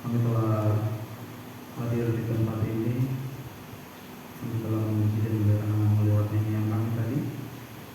Kami telah hadir di tempat ini, kami telah memuji dan memuliakan nama lewat nyanyian kami tadi,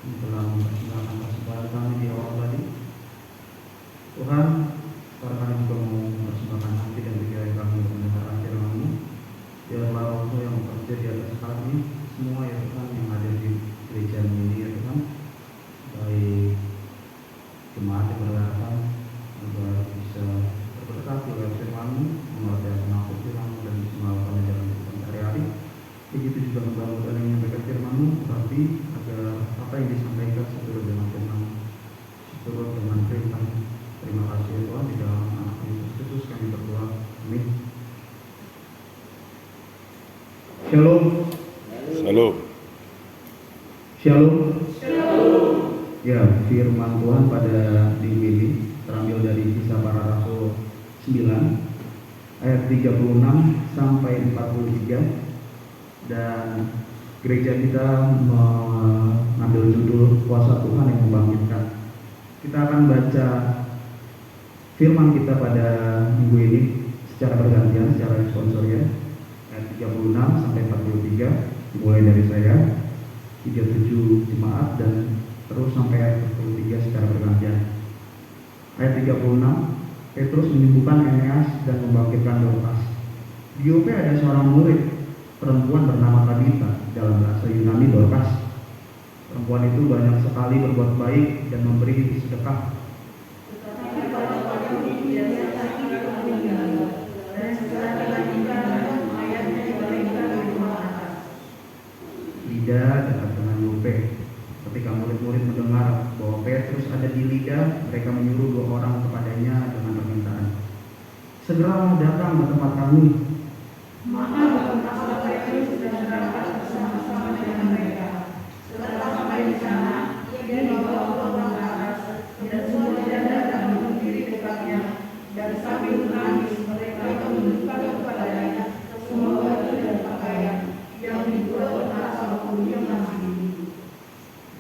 kami telah mempersembahkan persembahan kami di awal tadi. Tuhan, sekarang kami juga mau mempersembahkan hati dan pikiran kami untuk mendengar firman-Mu. Biarlah Roh-Mu yang bekerja di atas kami semua ya Tuhan, yang hadir di gereja ini ya Tuhan, baik jemaat yang berdatang agar bisa berberkati oleh firman-Mu, mengerti apa maksud firman-Mu dan bisa melakukannya dalam kehidupan sehari-hari. Begitu juga membangun dan menyampaikan firman-Mu, tapi agar apa yang disampaikan seturut dengan firman-Mu, seturut dengan perintah. Terima kasih ya Tuhan, di dalam nama Yesus Kristus kami berdoa. Amin. Shalom. Shalom. Shalom. Ya, firman Tuhan pada minggu ini terambil dari Kisah Para Rasul 9 ayat 36 sampai 43, dan gereja kita mengambil judul Kuasa Tuhan yang Membangkitkan. Kita akan baca firman kita pada minggu ini secara bergantian, secara responsorial, ayat 36 sampai 43, dimulai dari saya, 37 jemaat, dan terus sampai ayat 43 secara bergantian. Ayat 36, Petrus menyembuhkan Eneas dan membangkitkan Dorcas. Di Yope ada seorang murid perempuan bernama Tabita, dalam bahasa Yunani Dorcas. Perempuan itu banyak sekali berbuat baik dan memberi sedekah. Lida dekat dengan Yope. Ketika murid-murid mendengar bahwa Petrus ada di Lida, mereka menyuruh 2 orang kepadanya dengan permintaan, "Segeralah datang ke tempat kami." Maka berangkatlah Petrus dan berangkat bersama-sama dengan mereka. Setelah sampai di sana, dia dibawa pulang ke atas, dan semua janda datang berdiri dekatnya, dan sambil menangis mereka menunjukkan kepadanya semua baju dan pakaian yang dibuat emas maupun yang masih hidup.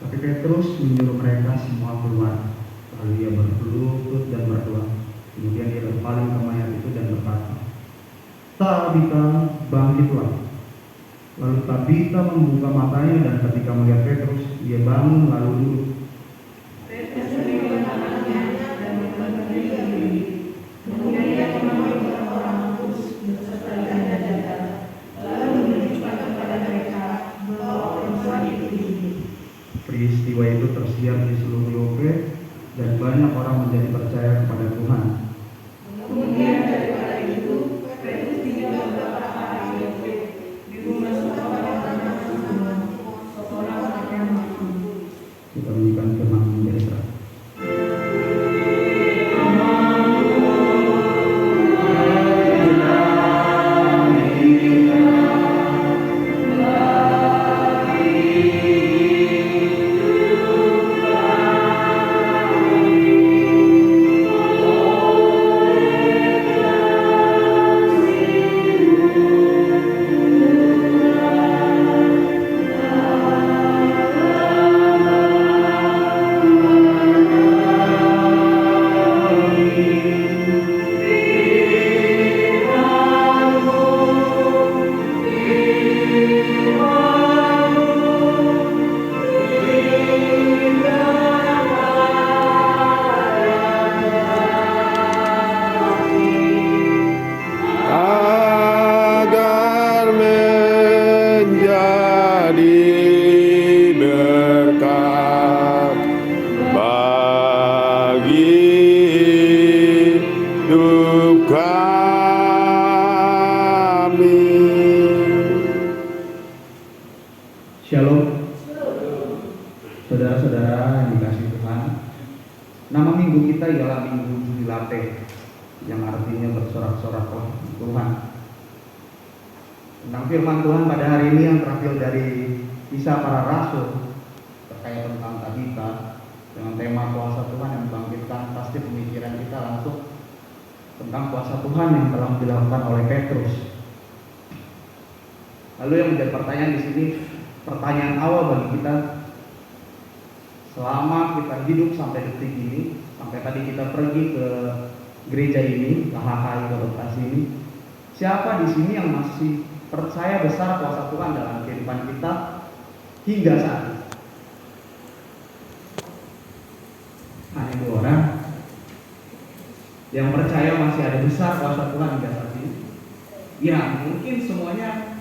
Tapi Petrus menyuruh mereka semua keluar. Lalu ia berlutut dan berdoa. Kemudian dia berpaling ke mayat itu dan berkata, "Tabita, bangkitlah." Lalu Tabita membuka matanya, dan ketika melihat Petrus, dia bangun lalu duduk. Petrus memegang tangannya dan berdiri. Kemudian ia memanggil orang-orang kudus beserta janda-janda, lalu menunjukkan kepada mereka bahwa perempuan itu hidup. Peristiwa itu tersiar di seluruh Yope, dan banyak orang menjadi percaya kepada Tuhan. Kemudian daripada itu, Petrus tinggal beberapa hari di Yope, di rumah seorang yang bernama Simon, seorang yang mampu. Kita menyanyikan firman menjadi terang. Agar menjadi berkat bagi hidup kami. Shalom. Saudara-saudara yang dikasihi Tuhan, nama minggu kita ialah Minggu Jubilate, yang artinya bersorak-soraklah Tuhan. Tentang firman Tuhan pada hari ini yang terambil dari Kisah Para Rasul terkait tentang Tabita dengan tema kuasa Tuhan yang membangkitkan, pasti pemikiran kita langsung tentang kuasa Tuhan yang telah dilakukan oleh Petrus. Lalu yang menjadi pertanyaan di sini, pertanyaan awal bagi kita, selama kita hidup sampai detik ini, sampai tadi kita pergi ke gereja ini, KHKI Kota Bekasi ini, siapa di sini yang masih percaya besar kuasa Tuhan dalam kehidupan kita hingga saat ini? Hanya 2 orang yang percaya masih ada besar kuasa Tuhan hingga saat ini. Ya, mungkin semuanya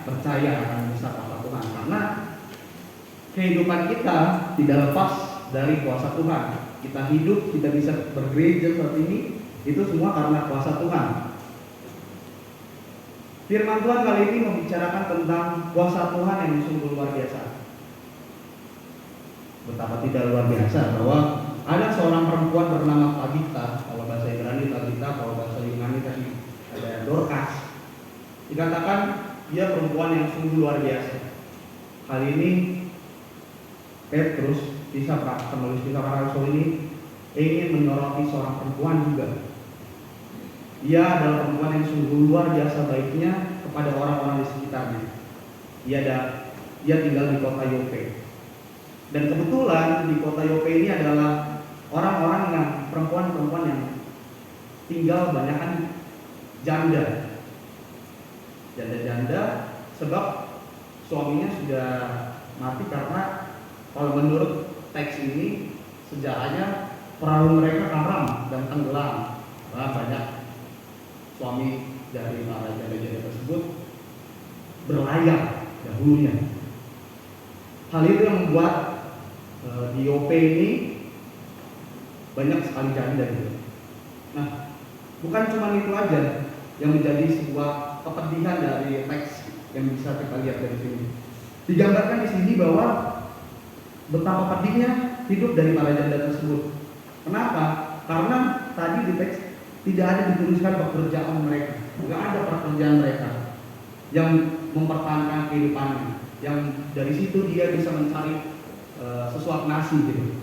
percaya akan besar kuasa Tuhan, karena kehidupan kita tidak lepas dari kuasa Tuhan. Kita hidup, kita bisa bergereja seperti ini, itu semua karena kuasa Tuhan. Firman Tuhan kali ini membicarakan tentang kuasa Tuhan yang sungguh luar biasa. Betapa tidak luar biasa bahwa ada seorang perempuan bernama Tabita, kalau bahasa Ibrani Tabita, kalau bahasa Yunani tadi ada Dorcas. Dikatakan dia perempuan yang sungguh luar biasa. Kali ini Petrus, penulis kisah para rasul ini ingin menyoroti seorang perempuan juga. Ia adalah perempuan yang sungguh luar biasa baiknya kepada orang-orang di sekitarnya. Ia tinggal di kota Yope. Dan kebetulan di kota Yope ini adalah orang-orang yang perempuan-perempuan yang tinggal banyakkan janda. Janda-janda sebab suaminya sudah mati, karena kalau menurut teks ini sejarahnya perahu mereka karam dan tenggelam. Banyak suami dari para janda-janda tersebut berlayar dahulunya. Hal itu yang membuat di Yope ini banyak sekali janda gitu. Nah, bukan cuma itu aja yang menjadi sebuah kepedihan dari teks yang bisa kita lihat dari sini. Digambarkan di sini bahwa betapa pedihnya hidup dari para janda tersebut. Kenapa? Karena tadi di teks tidak ada dituliskan pekerjaan mereka, tidak ada pekerjaan mereka yang mempertahankan kehidupannya, yang dari situ dia bisa mencari sesuap nasi gitu.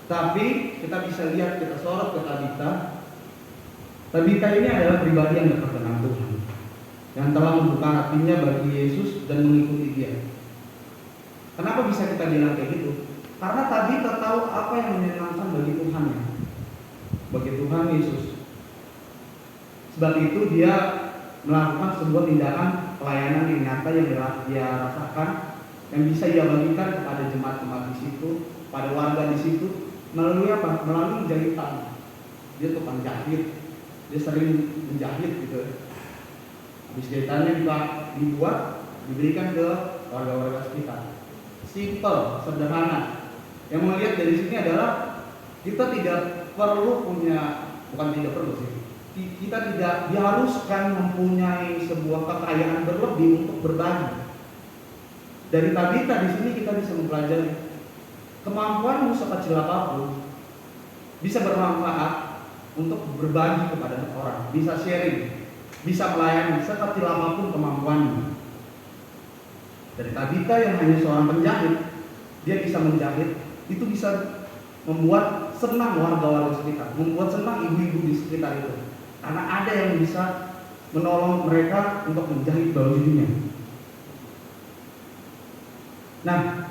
Tapi kita bisa lihat, kita sorot ke Tabita. Tabita ini adalah pribadi yang dekat dengan Tuhan, yang telah membuka hatinya bagi Yesus dan mengikuti Dia. Kenapa bisa kita bilang kayak gitu? Karena Tabita tahu apa yang menyenangkan bagi Tuhan, bagi Tuhan Yesus. Sebab itu dia melakukan sebuah tindakan pelayanan yang nyata yang dia rasakan, yang bisa ia bagikan kepada jemaat-jemaat di situ, pada warga di situ, melalui apa? Melalui jahitan. Dia tukang jahit, dia sering menjahit gitu. Habis jahitannya dibuat, diberikan ke warga-warga sekitar. Simple, sederhana. Yang mau lihat dari sini adalah kita tidak perlu punya, bukan tidak perlu sih, kita tidak diharuskan mempunyai sebuah kekayaan berlebih untuk berbagi. Dari Tabita di sini kita bisa mempelajari kemampuanmu sekecil apapun bisa bermanfaat untuk berbagi kepada orang, bisa sharing, bisa melayani sekecil apapun kemampuanmu. Dari Tabita yang hanya seorang penjahit, dia bisa menjahit, itu bisa membuat senang warga-warga sekitar, membuat senang ibu-ibu di sekitar itu, karena ada yang bisa menolong mereka untuk menjahit bajunya. Nah,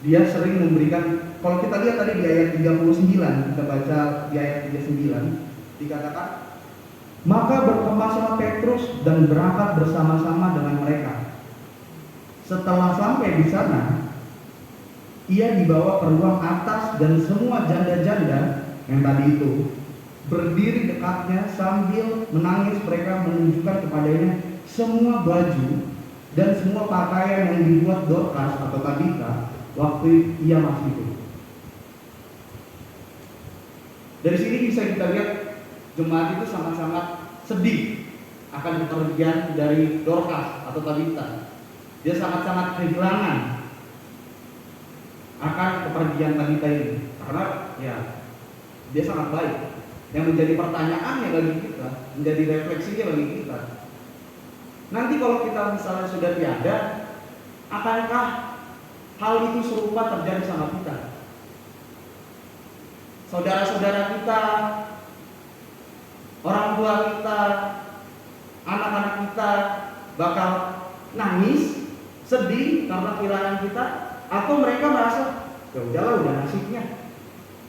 dia sering memberikan, kalau kita lihat tadi di ayat 39, kita baca di ayat 39, dikatakan, maka berkemaslah Petrus dan berangkat bersama-sama dengan mereka. Setelah sampai di sana, ia dibawa ke ruang atas dan semua janda-janda yang tadi itu berdiri dekatnya sambil menangis. Mereka menunjukkan kepadanya semua baju dan semua pakaian yang dibuat Dorcas atau Tabita waktu ia masih hidup. Dari sini bisa kita lihat jemaat itu sangat-sangat sedih akan kepergian dari Dorcas atau Tabita. Dia sangat-sangat kehilangan akan kepergian Tabita ini, karena ya dia sangat baik. Yang menjadi pertanyaannya bagi kita, menjadi refleksinya bagi kita, nanti kalau kita misalnya sudah tiada, akankah hal itu serupa terjadi sama kita? Saudara-saudara kita, orang tua kita, anak-anak kita bakal nangis, sedih karena kehilangan kita, atau mereka merasa ya udahlah, udah nasibnya,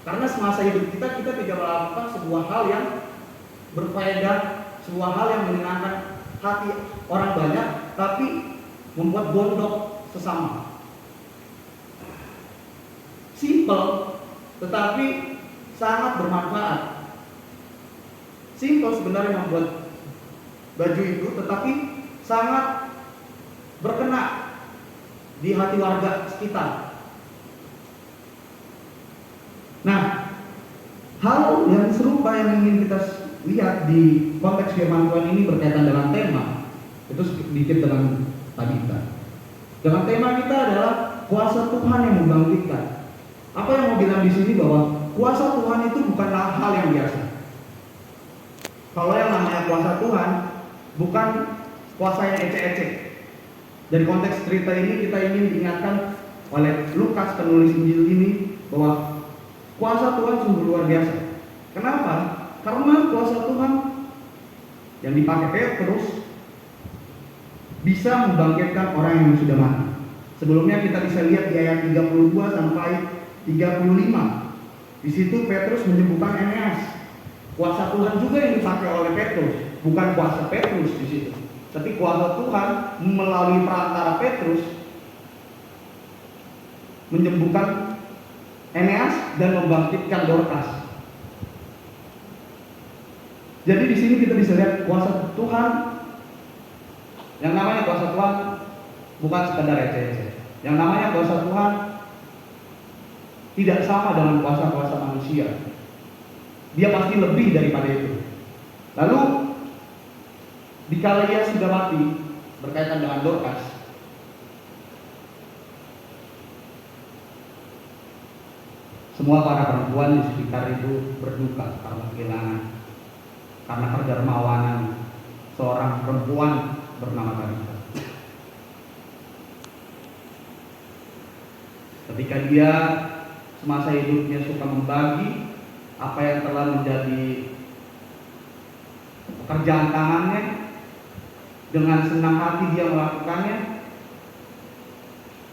Karena semasa hidup kita tidak melakukan sebuah hal yang berfaedah, sebuah hal yang menyenangkan hati orang banyak, tapi membuat gondok sesama. Simple, tetapi sangat bermanfaat. Simple sebenarnya membuat baju itu, tetapi sangat berkena di hati warga sekitar. Nah, hal yang serupa yang ingin kita lihat di konteks firman Tuhan ini berkaitan dengan tema, itu sedikit dengan Tabita. Dengan tema kita adalah kuasa Tuhan yang membangkitkan. Apa yang mau bilang di sini bahwa kuasa Tuhan itu bukanlah hal yang biasa. Kalau yang namanya kuasa Tuhan bukan kuasa yang ecek-ecek. Dari konteks cerita ini kita ingin diingatkan oleh Lukas penulis Injil ini bahwa kuasa Tuhan sungguh luar biasa. Kenapa? Karena kuasa Tuhan yang dipakai Petrus bisa membangkitkan orang yang sudah mati. Sebelumnya kita bisa lihat di ayat 32 sampai 35. Di situ Petrus menyembuhkan Eneas. Kuasa Tuhan juga yang dipakai oleh Petrus, bukan kuasa Petrus di situ, tapi kuasa Tuhan melalui perantara Petrus menyembuhkan Eneas dan membangkitkan Dorcas. Jadi di sini kita bisa lihat kuasa Tuhan. Yang namanya kuasa Tuhan bukan sekadar ecek-ecek. Yang namanya kuasa Tuhan tidak sama dengan kuasa-kuasa manusia. Dia pasti lebih daripada itu. Lalu dikala ia sudah mati, berkaitan dengan Dorcas, semua para perempuan di sekitar itu berduka karena kehilangan, karena kedermawanan seorang perempuan bernama Tabita. Ketika dia semasa hidupnya suka membagi apa yang telah menjadi pekerjaan tangannya, dengan senang hati dia melakukannya.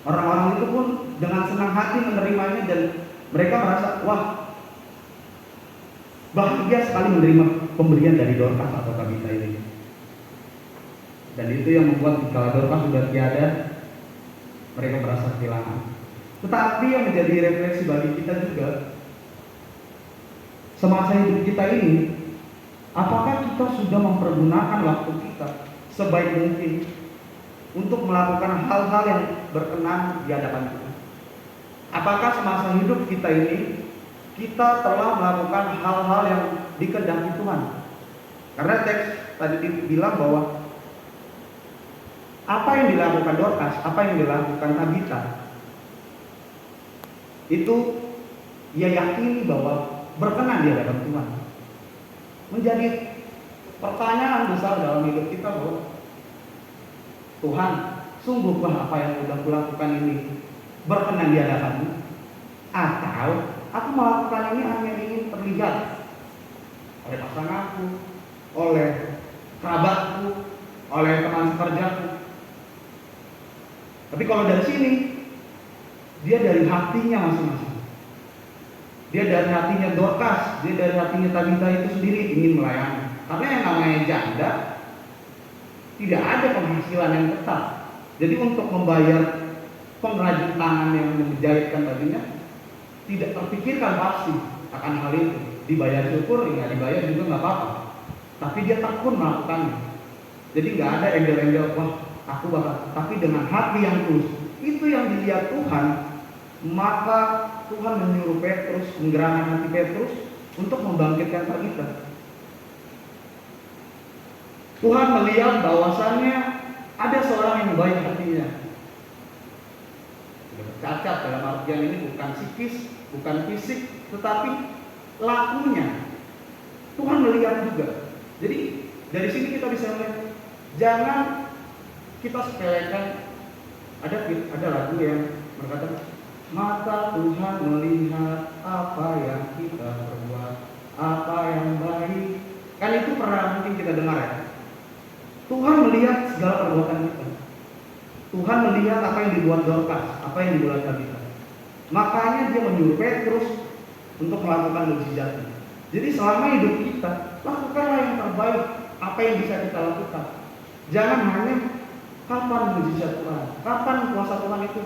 Orang-orang itu pun dengan senang hati menerimanya dan mereka merasa, wah, bahagia sekali menerima pemberian dari Dorcas atau Tabita ini. Dan itu yang membuat kalau Dorcas sudah tiada, mereka merasa kehilangan. Tetapi yang menjadi refleksi bagi kita juga, semasa hidup kita ini, apakah kita sudah mempergunakan waktu kita sebaik mungkin untuk melakukan hal-hal yang berkenan di hadapan Tuhan? Apakah semasa hidup kita ini kita telah melakukan hal-hal yang dikehendaki Tuhan? Karena teks tadi bilang bahwa apa yang dilakukan Dorcas, apa yang dilakukan Tabita, itu ia yakini bahwa berkenan di hadapan Tuhan. Menjadi pertanyaan besar dalam hidup kita bahwa Tuhan, sungguhkah apa yang sudah kulakukan ini berkenan di hadapan-Mu? Atau aku melakukan ini hanya ingin terlihat oleh pasanganku, oleh kerabatku, oleh teman sekerjaku. Tapi kalau dari sini, dia dari hatinya masing-masing. Dia dari hatinya Dorcas, dia dari hatinya Tabita itu sendiri ingin melayani. Karena yang namanya janda tidak ada penghasilan yang tetap. Jadi untuk membayar pengrajin tangan yang menjahitkan bajunya tidak terpikirkan pasti akan hal itu. Dibayar syukur, nggak dibayar juga nggak apa-apa. Tapi dia tekun melakukannya. Jadi nggak ada embel-embel, wah aku bakal. Tapi dengan hati yang tulus, itu yang dilihat Tuhan. Maka Tuhan menyuruh Petrus, menggerakkan hati Petrus untuk membangkitkan Tabita. Tuhan melihat bahwasannya ada seorang yang baik hatinya. Cacat dalam artian ini bukan psikis, bukan fisik, tetapi lakunya. Tuhan melihat juga. Jadi dari sini kita bisa melihat, jangan kita sepelekan. Ada lagu yang berkata, mata Tuhan melihat apa yang kita perbuat, apa yang baik. Kan itu pernah mungkin kita dengar ya. Tuhan melihat segala perbuatan kita. Tuhan melihat apa yang dibuat Dorcas, apa yang dibuat Tabita. Makanya dia menyuruh Petrus untuk melakukan mukjizatnya. Jadi selama hidup kita, lakukanlah yang terbaik apa yang bisa kita lakukan. Jangan hanya kapan mukjizat Tuhan, kapan kuasa Tuhan itu.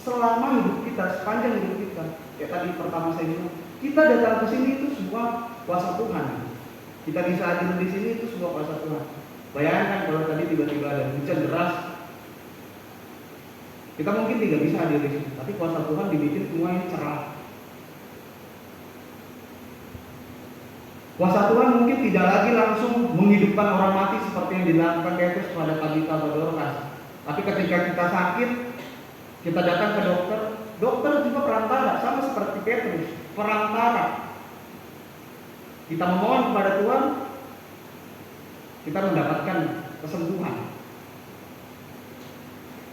Selama hidup kita, sepanjang hidup kita, ya tadi pertama saya bilang, kita datang ke sini itu sebuah kuasa Tuhan. Kita bisa hadir di sini itu sebuah kuasa Tuhan. Bayangkan kalau tadi tiba-tiba ada hujan deras, kita mungkin tidak bisa hadir di sini, tapi kuasa Tuhan dibikin semuanya cerah. Kuasa Tuhan mungkin tidak lagi langsung menghidupkan orang mati seperti yang dilakukan Petrus pada Tabita atau Dorcas. Tapi ketika kita sakit, kita datang ke dokter, dokter juga perantara, sama seperti Petrus, perantara. Kita memohon kepada Tuhan, kita mendapatkan kesembuhan.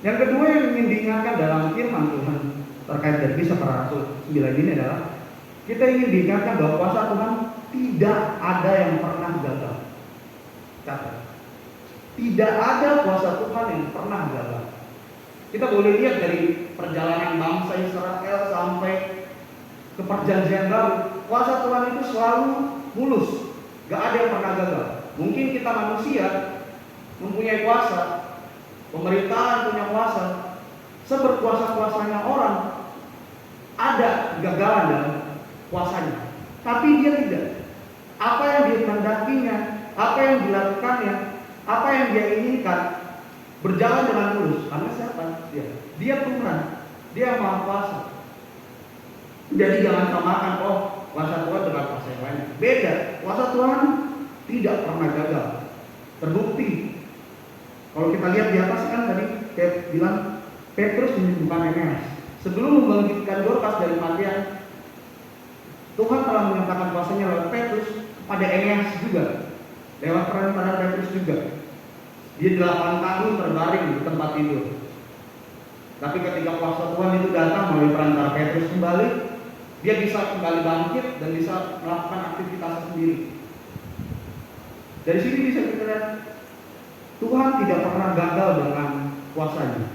Yang kedua yang ingin diingatkan dalam firman Tuhan terkait dari Kisah Para Rasul 9 ini adalah kita ingin diingatkan bahwa kuasa Tuhan tidak ada yang pernah gagal. Catat. Tidak ada kuasa Tuhan yang pernah gagal. Kita boleh lihat dari perjalanan bangsa Israel sampai ke perjanjian baru, kuasa Tuhan itu selalu mulus, gak ada yang pernah gagal. Mungkin kita manusia mempunyai kuasa, pemerintahan punya kuasa, seberkuasa-kuasanya orang ada kegagalan dalam kuasanya, tapi dia tidak. Apa yang dia kehendakinya, apa yang dilakukannya, apa yang dia inginkan berjalan dengan mulus. Karena siapa? Dia Tuhan, dia yang Maha Kuasa. Jadi jangan samakan kuasa Tuhan dengan kuasa yang lain. Beda. Kuasa Tuhan tidak pernah gagal. Terbukti. Kalau kita lihat di atas kan tadi kayak bilang Petrus menyembuhkan Eneas. Sebelum membangkitkan Dorcas dari kematian, Tuhan telah menyatakan kuasanya lewat Petrus kepada Eneas juga, lewat perantaraan Petrus juga. Dia 8 tahun terbaring di tempat tidur. Tapi ketika kuasa Tuhan itu datang melalui perantara Petrus kembali, dia bisa kembali bangkit dan bisa melakukan aktivitas sendiri. Dari sini bisa kita lihat Tuhan tidak pernah gagal dengan kuasanya.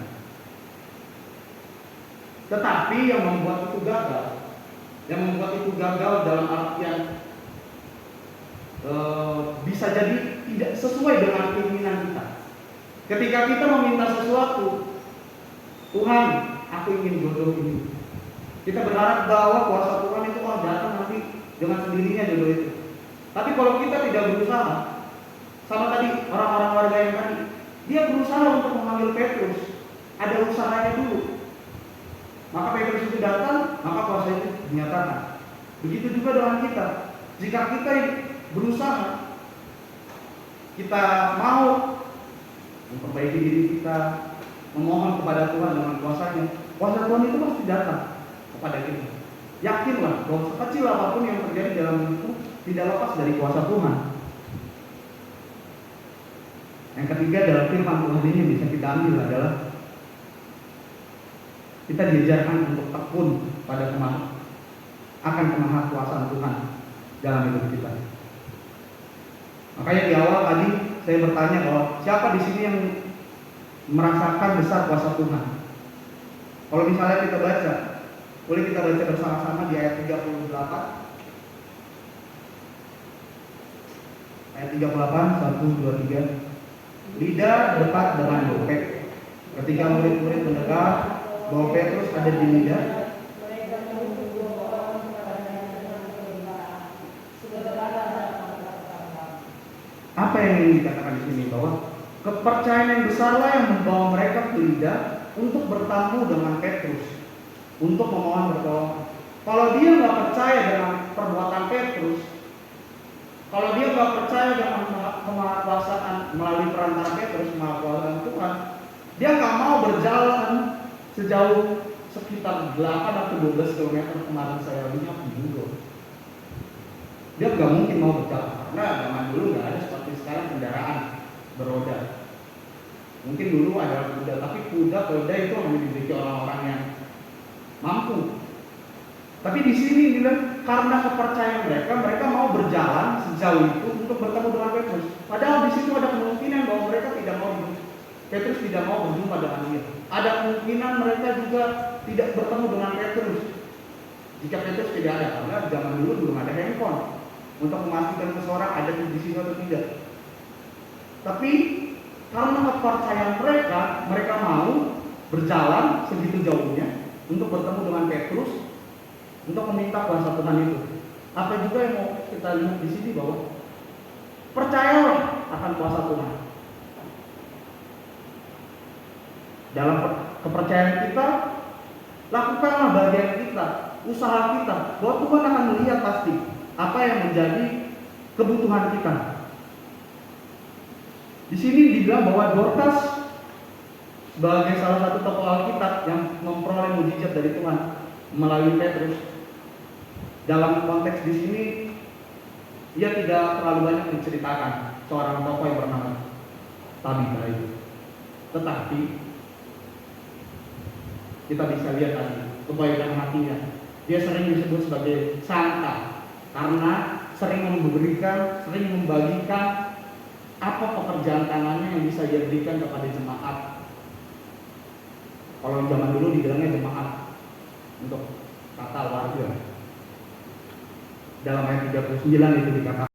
Tetapi yang membuat itu gagal dalam artian bisa jadi tidak sesuai dengan keinginan kita. Ketika kita meminta sesuatu, Tuhan, aku ingin jodoh ini. Kita berharap bahwa kuasa Tuhan itu datang nanti dengan sendirinya jodoh itu. Tapi kalau kita tidak berusaha, sama tadi orang-orang warga yang tadi, dia berusaha untuk memanggil Petrus, ada usahanya dulu. Maka Petrus itu datang, maka kuasa itu dinyatakan. Begitu juga dengan kita. Jika kita berusaha, kita mau memperbaiki diri kita, memohon kepada Tuhan dengan kuasanya, kuasa Tuhan itu pasti datang kepada kita. Yakinlah bahwa sekecil apapun yang terjadi dalam hidup tidak lepas dari kuasa Tuhan. Yang ketiga dalam firman Tuhan ini yang bisa kita ambil adalah kita diajarkan untuk tekun pada akan kemahakuasaan Tuhan dalam hidup kita. Makanya di awal tadi saya bertanya bahwa siapa di sini yang merasakan besar kuasa Tuhan? Kalau misalnya kita baca, boleh kita baca bersama-sama di ayat 38. Ayat 38, 1, 2, 3. Lidah dekat dengan bopek. Ketika murid-murid mendengar bahwa Petrus ada di lidah, apa yang ingin dikatakan di sini? Bahwa kepercayaan yang besarlah yang membawa mereka ke lidah untuk bertamu dengan Petrus, untuk memohon bertolongan. Kalau dia nggak percaya dengan perbuatan Petrus, kalau dia nggak percaya dengan kemahakuasaan melalui perantara Petrus, kemahakuasaan Tuhan, dia nggak mau berjalan sejauh sekitar 8 atau 12 km kemarin saya lihat di Google. Dia nggak mungkin mau berjalan karena zaman dulu nggak ada seperti sekarang kendaraan beroda. Mungkin dulu ada kuda, tapi kuda itu hanya dimiliki orang-orang yang mampu. Tapi di sini bilang karena kepercayaan mereka mau berjalan sejauh itu untuk bertemu dengan Petrus. Padahal di situ ada kemungkinan bahwa mereka tidak mau, Petrus tidak mau berjumpa dengan dia. Ada kemungkinan mereka juga tidak bertemu dengan Petrus. Jika Petrus tidak ada, karena zaman dulu belum ada handphone untuk memastikan seseorang ada di sini atau tidak. Tapi karena kepercayaan mereka, mereka mau berjalan segitu jauhnya untuk bertemu dengan Petrus untuk meminta kuasa Tuhan itu. Apa juga yang mau kita lihat di sini bahwa percayalah akan kuasa Tuhan. Dalam kepercayaan kita, lakukanlah bagian kita, usaha kita, bahwa Tuhan akan melihat pasti apa yang menjadi kebutuhan kita. Di sini dibilang bahwa Dorcas sebagai salah satu tokoh Alkitab yang memperoleh mujizat dari Tuhan melalui Petrus. Dalam konteks di sini, ia tidak terlalu banyak menceritakan seorang tokoh yang bernama Tabitha itu. Tetapi kita bisa lihat tadi kebaikan hatinya. Dia sering disebut sebagai santa karena sering memberikan, sering membagikan apa pekerjaan tangannya yang bisa dia berikan kepada jemaat. Kalau zaman dulu dibilangnya jemaat untuk kata warga. Dalam ayat 39 itu dikatakan